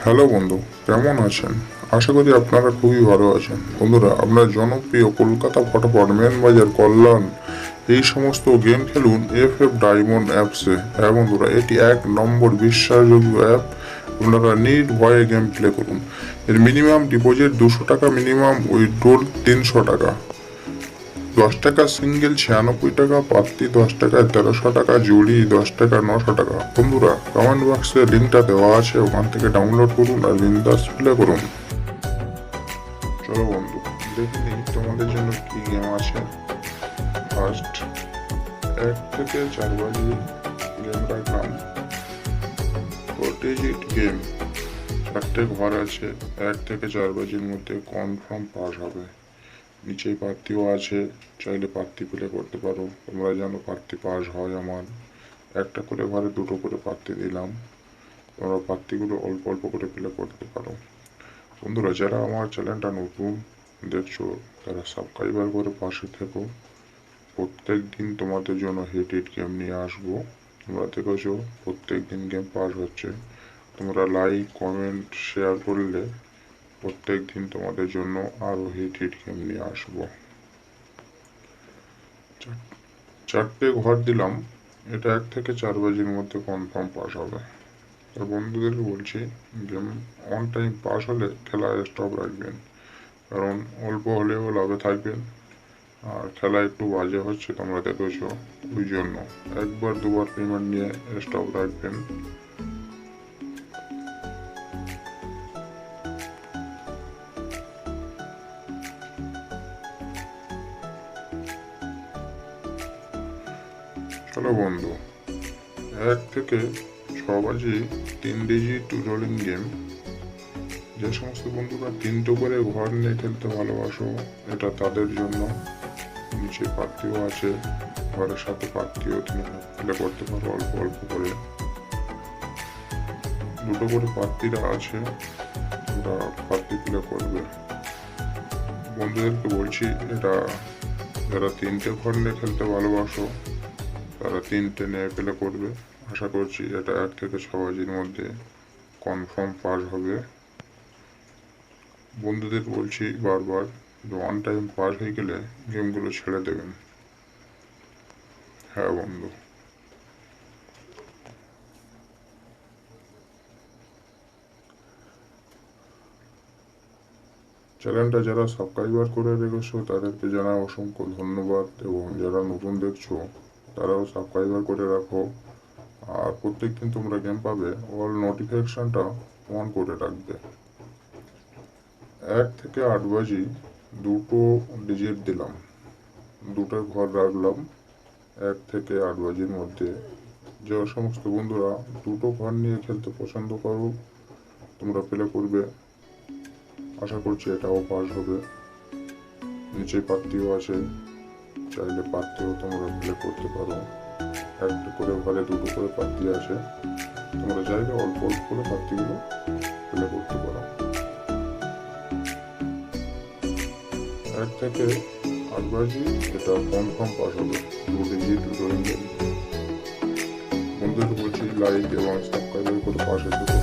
Hello বন্ধু, কেমন আছেন? আশা করি আপনারা খুবই ভালো আছেন। বন্ধুরা, আপনার জনপ্রিয় কলকাতা ফটাফট, মেন বাজার, কল্যাণ এই সমস্ত গেম খেলুন এফ ডায়মন্ড অ্যাপসে। হ্যাঁ বন্ধুরা, এটি এক নম্বর বিশ্বাসযোগ্য অ্যাপ। আপনারা নির্ভয়ে গেম প্লে করুন। এর মিনিমাম ডিপোজিট 200 টাকা, মিনিমাম উইথড্রল 300 টাকা। 10 টাকা সিঙ্গেল 96 টাকা, পাত্তি 10 টাকা, 1300 টাকা, জুড়ি 10 টাকা, 900 টাকা। বন্ধুরা, কমেন্ট বক্সে লিঙ্কটা দেওয়া আছে, ওখান থেকে ডাউনলোড করুন আর বিন্দাস প্লে করুন। চলো বন্ধু, দেখে নিই তোমাদের জন্য কি গেম আছে। ফার্স্ট 1 থেকে 4 বাজি গেম রাখলাম। ডিজিট গেম, 4টে ঘর আছে। 1 থেকে 4 বাজির মধ্যে কনফার্ম পাস হবে। নিচেই প্রার্থীও আছে, চাইলে প্রার্থী প্লে করতে পারো। তোমরা জানো প্রার্থী পাস হয় আমার। একটা করে ঘরে 2টো করে প্রার্থী দিলাম। তোমরা প্রার্থীগুলো অল্প অল্প করে প্লে করতে পারো। বন্ধুরা, যারা আমার চ্যানেলটা নতুন দেখছো তারা সাবস্ক্রাইবার করে পাশে থেকো। প্রত্যেক দিন তোমাদের জন্য হিট গেম নিয়ে আসবো। তোমরা দেখেছো প্রত্যেক দিন গেম পাস হচ্ছে। তোমরা লাইক, কমেন্ট, শেয়ার করলে প্রত্যেক দিন তোমাদের জন্য আরো হিট গেম নিয়ে আসবো। 4টে ঘর দিলাম। এটা 1 থেকে 4 বাজির মধ্যে কনফার্ম পাস হবে। আর বন্ধুদেরকে বলছি, গেম অন টাইম পাস হলে খেলা স্টপ রাখবেন, কারণ অল্প হলেও লাভে থাকবেন। আর খেলা একটু বাজে হচ্ছে তোমরা দেখেছো, ওই জন্য 1-2বার পেমেন্ট নিয়ে স্টপ রাখবেন। চলো বন্ধু, 1 থেকে 6 বাজি 3 ডিজিট রোলিং গেম। যে সমস্ত বন্ধুরা 3টে করে ঘর নিয়ে খেলতে ভালোবাসো, এটা তাদের জন্য। নিচে পাত্তিও আছে, ঘরের সাথে পাত্তিও তুমি প্লে করতে পারো অল্প অল্প করে। 2টো করে পাত্তিরা আছে, তোমরা পাত্তি প্লে করবে। বন্ধুদেরকে বলছি, এটা যারা 3টে ঘর নিয়ে খেলতে ভালোবাসো তারা 3টে নিয়ে প্লে করবে। আশা করছি এটা 1 থেকে 6 বাজির মধ্যে কনফার্ম পাস হবে। বন্ধুদের বলছি বারবার যে ওয়ান টাইম পাস হয়ে গেলে গেমগুলো ছেড়ে দেবেন। হ্যাঁ বন্ধু, চ্যানেলটা যারা সাবস্ক্রাইবার করে রেখেছো তাদেরকে জানাই অসংখ্য ধন্যবাদ, এবং যারা নতুন দেখছো তারাও সাবস্ক্রাইবার করে রাখো। আর প্রত্যেকদিন তোমরা গেম পাবে, অল নোটিফিকেশনটা অন করে রাখবে। 1 থেকে 8 বাজি 2টো ডিজিট দিলাম, 2টো ঘর রাখলাম। 1 থেকে 8 বাজির মধ্যে যে সমস্ত বন্ধুরা 2টো ঘর নিয়ে খেলতে পছন্দ করো তোমরা প্লে করবে। আশা করছি এটাও পাস হবে। নিচে পাত্তিও আছে, চাইলে পাত্তিও তোমরা প্লে করতে পারো। 1টা করে ঘরে 2টো করে পাত্তি আছে, তোমরা চাইলে অল্প অল্প করে পাত্তিগুলো প্লে করতে পারো। 1 থেকে 8 বাজি এটা কনফার্ম পাস হবে। 2 ডিজিট ড্রয়িং গেম। বন্ধুদের বলছি লাইক এবং সাবস্ক্রাইব করে পাশে থেকে